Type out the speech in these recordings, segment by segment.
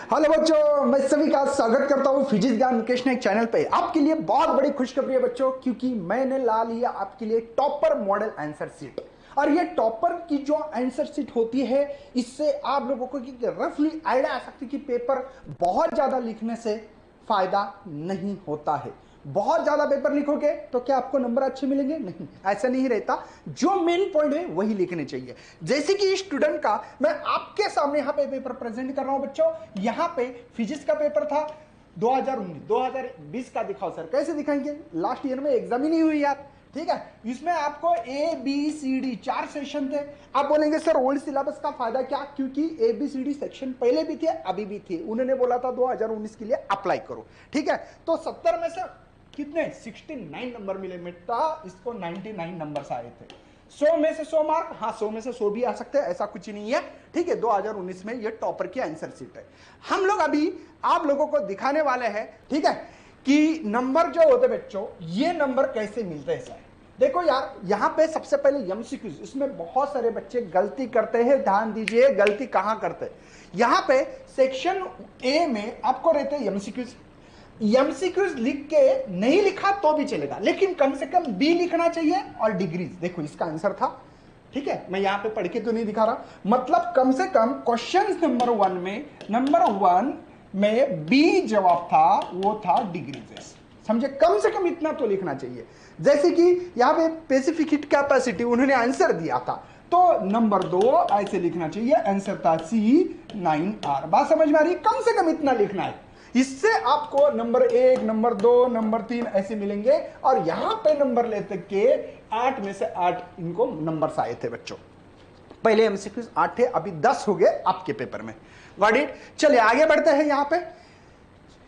Hello बच्चों, मैं सभी का स्वागत करता हूँ फिजिक्स ज्ञान मुकेश नायक चैनल पे। आपके लिए बहुत बड़ी खुशखबरी है बच्चों, क्योंकि मैंने ला लिया आपके लिए टॉपर मॉडल आंसर शीट। और ये टॉपर की जो आंसर शीट होती है, इससे आप लोगों को रफली आइडिया आ सकती है कि पेपर बहुत ज्यादा लिखने से फायदा नहीं होता है। बहुत ज्यादा पेपर लिखोगे तो क्या आपको नंबर अच्छे मिलेंगे? नहीं, ऐसा नहीं रहता। जो मेन पॉइंट है वही लिखने चाहिए। जैसे कि स्टूडेंट का मैं आपके सामने यहां पे पेपर प्रेजेंट कर रहा हूं बच्चों। यहां पे फिजिक्स का पेपर था 2019 2020 का। दिखाओ सर, कैसे दिखाएंगे? लास्ट ईयर में एग्जाम ही नहीं हुई यार, ठीक है। इसमें आपको A B C D 4 section थे। आप बोलेंगे सर ओल्ड सिलेबस का फायदा क्या? क्योंकि A B C D section पहले भी थे, अभी भी थे। उन्होंने बोला था 2019 के लिए अप्लाई करो, ठीक है। तो 70 में से कितने 69 नंबर मिले बेटा, इसको 99 नंबर आए थे। 100 में से 100 मार्क, हाँ 100 में से 100 भी आ सकते हैं, ऐसा कुछ नहीं है, ठीक है। 2019 में ये टॉपर की आंसर शीट है। हम लोग अभी आप लोगों को दिखाने वाले हैं, ठीक है, कि नंबर जो होते बच्चों, ये नंबर कैसे मिलते हैं सर। देखो यार, यहां पे सबसे पहले एमसीक्यूज, इसमें बहुत सारे बच्चे गलती करते हैं। ध्यान दीजिए गलती कहां करते हैं। यहां पे सेक्शन ए में आपको रहते हैं एमसीक्यूज। एमसीक्यूज लिख के नहीं लिखा तो भी चलेगा, लेकिन कम से कम बी लिखना चाहिए और डिग्रीज। देखो इसका आंसर था, ठीक है। मैं यहां पे पढ़ के तो नहीं दिखा रहा, मतलब कम से कम क्वेश्चन नंबर वन में बी जवाब था, वो था डिग्रीज। समझे? कम से कम इतना तो लिखना चाहिए। जैसे कि यहां पे स्पेसिफिक हीट कैपेसिटी उन्होंने आंसर दिया था, तो नंबर 2 ऐसे लिखना चाहिए, आंसर था C9R। बात समझ में आ रही है? कम से कम इतना लिखना है। इससे आपको नंबर 1, नंबर 2, नंबर 3 ऐसे मिलेंगे। और यहां पे नंबर लेते के 8 में से 8 इनको नंबर आए थे बच्चों। पहले एमसीक्यूज 8 थे, अभी 10 हो गए आपके पेपर में। Got it? चलिए आगे बढ़ते हैं।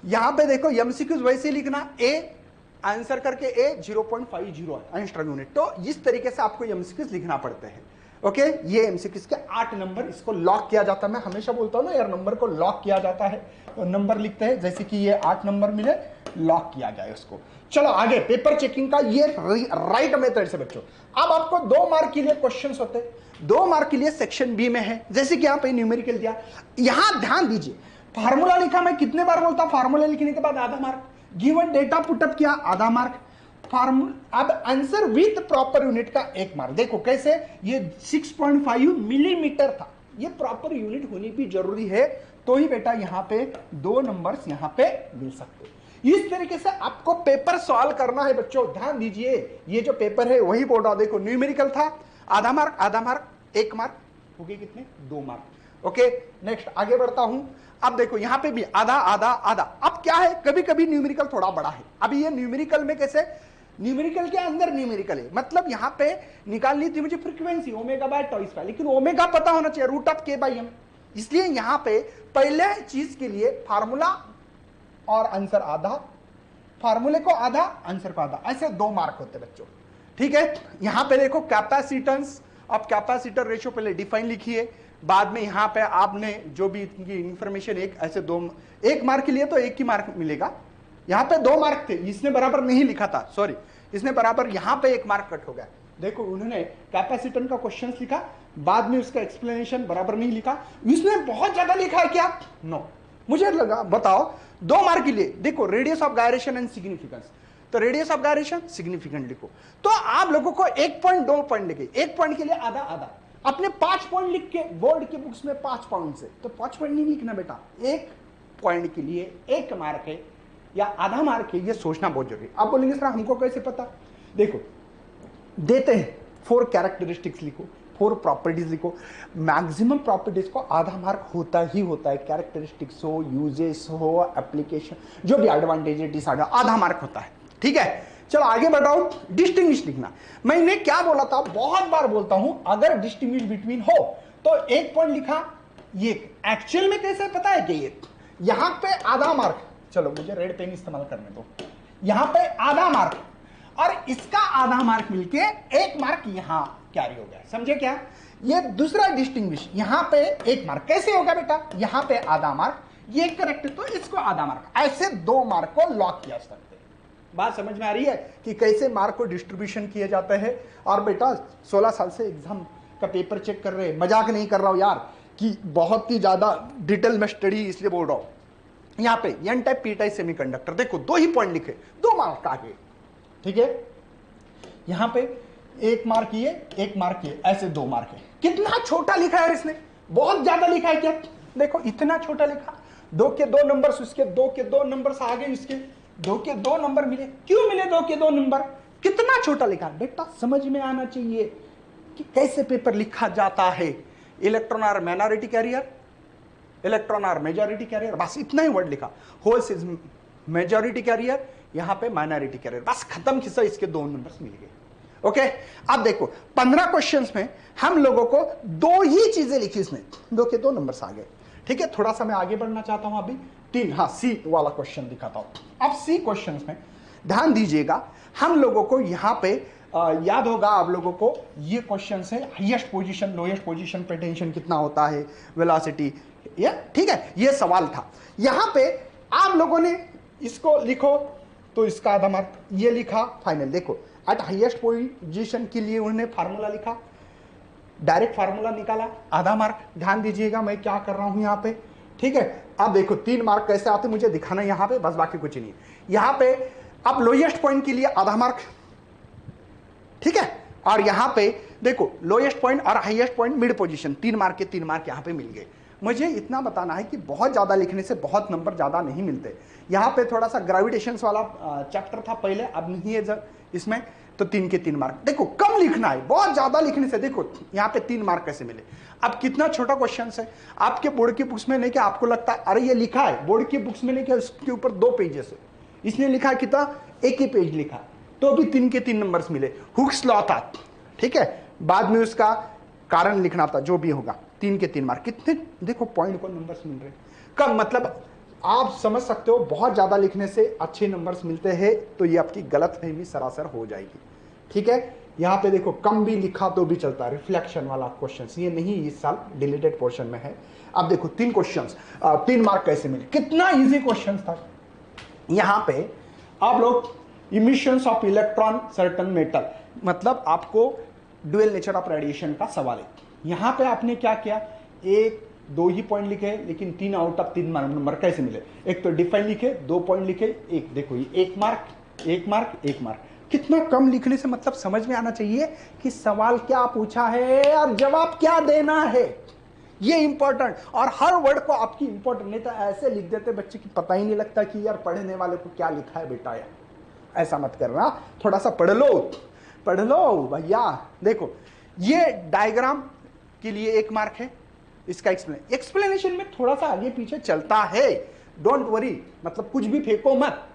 यहां पे देखो एमसीक्यूज वैसे लिखना, ए आंसर करके ए 0.50 एंस्ट्रम यूनिट। तो इस तरीके से आपको एमसीक्यूज लिखना पड़ते हैं। ओके, ये एमसीक्यूज के 8 नंबर, इसको लॉक किया जाता है। मैं हमेशा बोलता हूं ना यार, नंबर को लॉक किया जाता है। तो नंबर लिखते हैं, जैसे कि ये 8 नंबर मिले, लॉक किया जाए उसको। चलो आगे, पेपर चेकिंग का ये राइट मेथड से बच्चों। अब आपको 2 मार्क के लिए क्वेश्चन होते हैं। 2 मार्क के लिए सेक्शन बी में है, जैसे कि यहां पे न्यूमेरिकल दिया। यहां ध्यान दीजिए, फार्मूला लिखा, मैं कितने बार बोलता हूं, फार्मूला लिखने के बाद आधा मार्क। गिवन डेटा पुटअप किया, आधा मार्क। अब आंसर विथ प्रॉपर यूनिट का 1 मार्क। देखो कैसे, ये 6.5 मिलीमीटर था, ये प्रॉपर यूनिट होनी भी जरूरी है, तो ही बेटा यहां पे 2 नंबर्स यहां पे मिल सकते। इस तरीके से आपको पेपर सॉल्व करना है बच्चों। ध्यान दीजिए, ये जो पेपर है वही बोल रहा। देखो न्यूमेरिकल था, आधा मार्क, आधा मार्क, 1 मार्क, हो गए कितने? 2 मार्क। ओके, नेक्स्ट आगे बढ़ता हूं। अब देखो यहां पे भी आधा आधा आधा। अब क्या है, कभी कभी न्यूमेरिकल थोड़ा बड़ा है। अभी ये न्यूमेरिकल में कैसे, न्यूमेरिकल के अंदर न्यूमेरिकल है, मतलब यहां पे निकालनी थी मुझे frequency omega by tau square, लेकिन ओमेगा पता होना चाहिए, root of K by M. इसलिए यहां पे पहले चीज के लिए फार्मूला और आंसर आधा, फार्मूले को आधा, आंसर को आधा, ऐसे 2 मार्क होते बच्चों, ठीक है। यहां पे देखो कैपेसिटेंस, अब कैपेसिटर रेशियो पहले डिफाइन लिखिए, बाद में यहां पे आपने जो भी इंफॉर्मेशन एक ऐसे 1 मार्क के लिए तो 1 ही मार्क मिलेगा। यहां पे 2 मार्क थे, इसने बराबर नहीं लिखा था, सॉरी, इसने बराबर यहां पे 1 मार्क कट हो गया। देखो उन्होंने कैपेसिटर का क्वेश्चन लिखा, बाद में उसका एक्सप्लेनेशन बराबर नहीं लिखा। इसने बहुत ज्यादा लिखा है क्या? नो। मुझे लगा, बताओ 2 मार्क के लिए देखो, radius of gyration and significance, तो रेडियस ऑफ गायरेशन सिग्निफिकेंट लिखो। तो आप लोगों को 1 पॉइंट 2 पॉइंट लिखे, 1 पॉइंट के लिए आधा आधा, अपने 5 पॉइंट लिख के बोर्ड की बुक्स में 5 पॉइंट से, तो 5 पॉइंट नहीं लिखना बेटा, 1 पॉइंट के लिए 1 मार्क है या आधा मार्क है, ये सोचना बहुत जरूरी है। आप बोलेंगे सर हमको कैसे पता? देखो देते हैं 4 कैरेक्टरिस्टिक्स लिखो, 4 प्रॉपर्टीज लिखो। मैक्सिमम प्रॉपर्टीज को आधा मार्क होता ही होता है, कैरेक्टरिस्टिक्स हो, यूजेस हो, एप्लीकेशन, जो भी एडवांटेज आधा मार्क होता है, ठीक है। चलो आगे बढ़ाओ, डिस्टिंग्विश लिखना। मैंने क्या बोला था, बहुत बार बोलता हूं, अगर डिस्टिंग्विश बिटवीन हो तो 1 पॉइंट लिखा। ये एक्चुअल में कैसे पता है कि ये यहां पे आधा मार्क, चलो मुझे रेड पेन इस्तेमाल करने दो, यहां पे आधा मार्क और इसका आधा मार्क मिलके 1 मार्क यहां कैरी हो गया। समझे क्या? ये दूसरा डिस्टिंग्विश, यहां पे 1 मार्क कैसे होगा बेटा, यहां पे आधा मार्क, ये करेक्ट है तो इसको आधा मार्क, ऐसे 2 मार्क को लॉक किया सकते हैं। बात समझ में आ रही है कि कैसे मार्क को डिस्ट्रीब्यूशन किए जाते हैं। और बेटा 16 साल से एग्जाम का पेपर चेक कर रहे हैं, मजाक नहीं कर रहा हूं यार। कि बहुत ही ज्यादा डिटेल में स्टडी इसलिए बोल रहा हूं। यहां पे N type P type semiconductor, देखो 2 ही पॉइंट लिखे, 2 मार्क आगे, ठीक है। यहां पे 1 मार्क ये, 1 मार्क ये, ऐसे 2 मार्क है। कितना छोटा लिखा है इसने, बहुत ज्यादा लिखा है क्या? देखो इतना छोटा लिखा, 2 के 2 नंबर्स, उसके 2 के 2 नंबर्स आगे, इसके 2 के 2 नंबर मिले। क्यों मिले 2 के 2 नंबर? कितना छोटा लिखा। बेटा समझ में आना चाहिए कि कैसे पेपर लिखा जाता है। Electron are minority carrier, electron are majority carrier, बस इतना ही वर्ड लिखा। होल्स इज मेजॉरिटी कैरियर, यहां पे माइनॉरिटी कैरियर, बस खत्म किस्सा। इसके 2 नंबर्स मिल गए। ओके, अब देखो 15 क्वेश्चंस में हम लोगों को 2 ही चीजें लिखी इसने, 2 के 2 नंबर्स आ गए। ठीक है, थोड़ा सा मैं आगे बढ़ना चाहता हूं अभी। 3, हाँ सी वाला क्वेश्चन दिखाता हूं। अब सी क्वेश्चंस में ध्यान दीजिएगा, हम लोगों को यहां पे याद होगा आप लोगों को, ये क्वेश्चन है हाईएस्ट पोजीशन लोएस्ट पोजीशन पे टेंशन कितना होता है, वेलोसिटी, ये ठीक है, ये सवाल था। यहां पे आप लोगों ने इसको लिखो तो इसका आधा मार्क, ये लिखा फाइनल। देखो एट हाईएस्ट पोजीशन के लिए उन्होंने फार्मूला लिखा, डायरेक्ट फार्मूला निकाला, आधा मार्क। ध्यान दीजिएगा मैं क्या कर रहा हूं यहां पे, ठीक है। अब देखो 3 मार्क कैसे आते मुझे दिखाना यहां पे, बस बाकी कुछ नहीं। यहां पे अब लोएस्ट पॉइंट के लिए आधा मार्क, ठीक है, और यहां पे देखो लोएस्ट पॉइंट और highest point mid position, 3 mark के 3 मार्क यहां पे मिल गए। मुझे इतना बताना है कि बहुत ज्यादा लिखने से बहुत नंबर ज्यादा नहीं मिलते। यहां पे थोड़ा सा ग्रेविटेशंस वाला चैप्टर था पहले, अब नहीं है इसमें, तो 3 के 3 मार्क। देखो कम लिखना है, बहुत ज्यादा लिखने से देखो यहां पे 3 मार्क कैसे मिले। अब कितना छोटा क्वेश्चन है, आपके बोर्ड की बुक्स में नहीं, क्या आपको लगता है अरे ये लिखा है, बोर्ड की बुक्स में नहीं, क्या इसके ऊपर 2 पेजेस है, इसने लिखा कितना, 1 ही पेज लिखा, तो भी 3 के 3 नंबर्स मिले। हुक्स लॉ था, ठीक है, बाद में उसका कारण लिखना था, जो भी होगा। 3 के 3 मार्क, कितने देखो पॉइंट को नंबर्स मिल रहे कम, मतलब आप समझ सकते हो बहुत ज्यादा लिखने से अच्छे नंबर्स मिलते हैं, तो ये आपकी गलतफहमी सरासर हो जाएगी। ठीक है, यहां पे देखो कम भी लिखा तो भी चलता है, रिफ्लेक्शन वाला क्वेश्चन ये नहीं इस साल डिलीटेड पोर्शन में है। अब देखो 3 क्वेश्चंस, 3 मार्क कैसे मिले, कितना इजी क्वेश्चन था। यहां पे आप लोग emissions of electron certain metal, मतलब आपको ड्यूअल नेचर ऑफ रेडिएशन का सवाल है। यहां पे आपने क्या किया, 1 2 ही पॉइंट लिखे, लेकिन 3 आउट ऑफ 3 नंबर कैसे मिले। एक तो डिफाइन लिखे, 2 पॉइंट लिखे, एक देखो ये 1 मार्क 1 मार्क 1 मार्क। कितना कम लिखने से मतलब समझ में आना चाहिए कि सवाल क्या पूछा है और जवाब क्या देना है, ये इंपॉर्टेंट। और हर वर्ड को आपकी इंपॉर्टेंट, नहीं तो ऐसे लिख देते बच्चे की पता ही नहीं लगता कि यार पढ़ने वाले को क्या लिखा है बेटा। यार ऐसा मत करना, थोड़ा सा पढ़ लो भैया। देखो ये डायग्राम के लिए 1 मार्क है, इसका एक्सप्लेनेशन में थोड़ा सा आगे पीछे चलता है, डोंट वरी, मतलब कुछ भी फेंको मत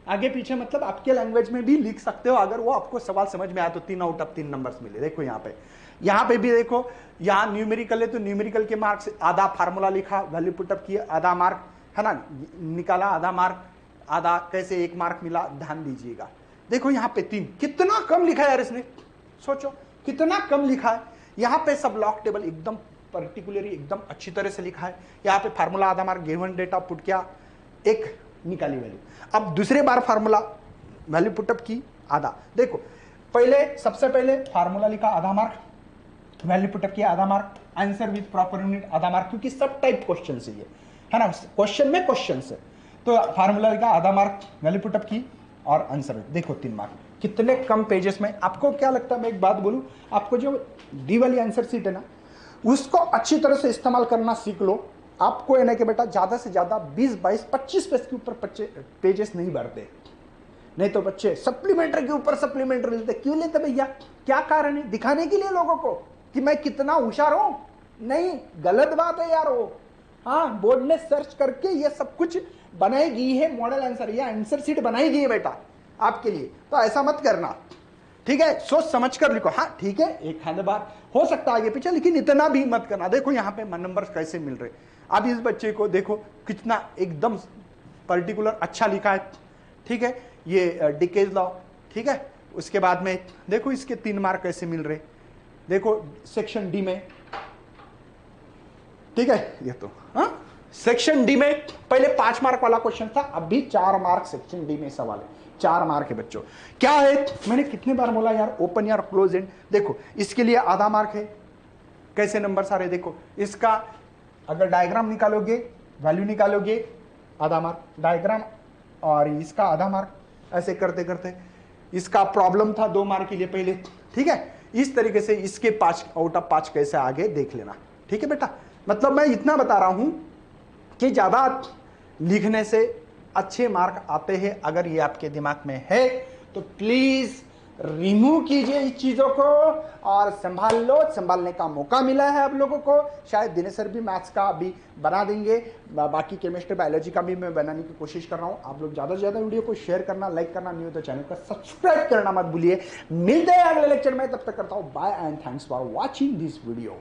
आगे पीछे, मतलब आपके लैंग्वेज में भी लिख सकते हो, अगर वो आपको सवाल समझ में आया तो 3 आउट ऑफ 3 नंबर्स मिले। देखो यहाँ पे भी देखो, यहाँ न्यूमेरिकल है तो न्यूमेरिकल के मार्क्स, आधा फार्मूला लिखा, वैल्यू पुटअप किया, आधा मार्क है ना, निकाला आधा मार्क, आधा कैसे 1 मार्क मिला, ध्यान दीजिएगा। देखो यहाँ पे 3, कितना कम लिखा है यार इसने, सोचो कितना कम लिखा है। यहाँ पे सब लॉक टेबल एकदम पर्टिकुलरली एकदम अच्छी तरह से लिखा है। यहाँ पे फार्मूला आधा मार्क, गिवन डेटा पुट किया, 1 निकाली वैल्यू। अब दूसरे बार फार्मूला वैल्यू पुटअप की, आधा। देखो पहले सबसे पहले फार्मूला लिखा, आधा मार्क, वैल्यू पुटअप किया, आधा mark, answer with proper unit, आधा मार्क, क्योंकि सब टाइप क्वेश्चन है ना, क्वेश्चन में क्वेश्चन है, तो फार्मूला लिखा, आधा मार्क, वैल्यू पुटअप की और आंसर। देखो 3 मार्क, कितने कम पेजेस में। आपको क्या लगता है, मैं एक बात बोलूं, आपको जो दी वाली आंसर शीट है ना, उसको अच्छी तरह से इस्तेमाल करना सीख लो। आपको है ना कि बेटा ज्यादा से ज्यादा 20 22 25 पेज के ऊपर पेजेस नहीं भरते, नहीं तो बच्चे सप्लीमेंट्री के ऊपर सप्लीमेंट्री लेते। क्यों लेते भैया, क्या कारण है, दिखाने के लिए लोगों को कि मैं कितना होशियार हूं? नहीं, गलत बात है यार वो। हाँ, बोर्ड ने सर्च करके ये सब कुछ बनाई गई है, मॉडल आंसर, ये आंसर शीट बनाई गई है बेटा आपके लिए, तो ऐसा मत करना, ठीक है, सोच समझ कर लिखो। हाँ ठीक है, एक खाने बार हो सकता है आगे पीछे, लेकिन इतना भी मत करना। देखो यहाँ पे नंबर्स कैसे मिल रहे, अब इस बच्चे को देखो कितना एकदम पर्टिकुलर अच्छा लिखा है, ठीक है, ये डिकेज लॉ, ठीक है। उसके बाद में देखो इसके 3 मार्क कैसे मिल रहे, देखो सेक्शन डी में, ठीक है, ये तो हाँ सेक्शन डी में पहले 5 मार्क वाला क्वेश्चन था, अब भी 4 मार्क सेक्शन डी में सवाल है, 4 मार्क है बच्चों। क्या है, मैंने कितने बार बोला यार, ओपन या क्लोज एंड। देखो इसके लिए आधा मार्क है, कैसे नंबर सारे देखो, इसका अगर डायग्राम निकालोगे, वैल्यू निकालोगे, आधा मार्क डायग्राम और इसका आधा मार्क। ऐसे करते करते इसका प्रॉब्लम था 2 मार्क के लिए पहले, ठीक है। इस तरीके से इसके 5 आउट ऑफ 5 कैसे आगे देख लेना, ठीक है बेटा। मतलब मैं इतना बता रहा हूं कि ज्यादा लिखने से अच्छे मार्क आते हैं। अगर ये आपके दिमाग में है तो प्लीज रिमूव कीजिए इस चीजों को और संभाल लो। संभालने का मौका मिला है आप लोगों को। शायद दिनेश सर भी मैथ्स का अभी बना देंगे, बाकी केमिस्ट्री बायोलॉजी का भी मैं बनाने की कोशिश कर रहा हूं। आप लोग ज्यादा से ज्यादा वीडियो को शेयर करना, लाइक करना, नहीं हो तो चैनल को सब्सक्राइब करना मत भूलिए। मिलते हैं अगले लेक्चर में, तब तक करता हूं bye and thanks for watching this video.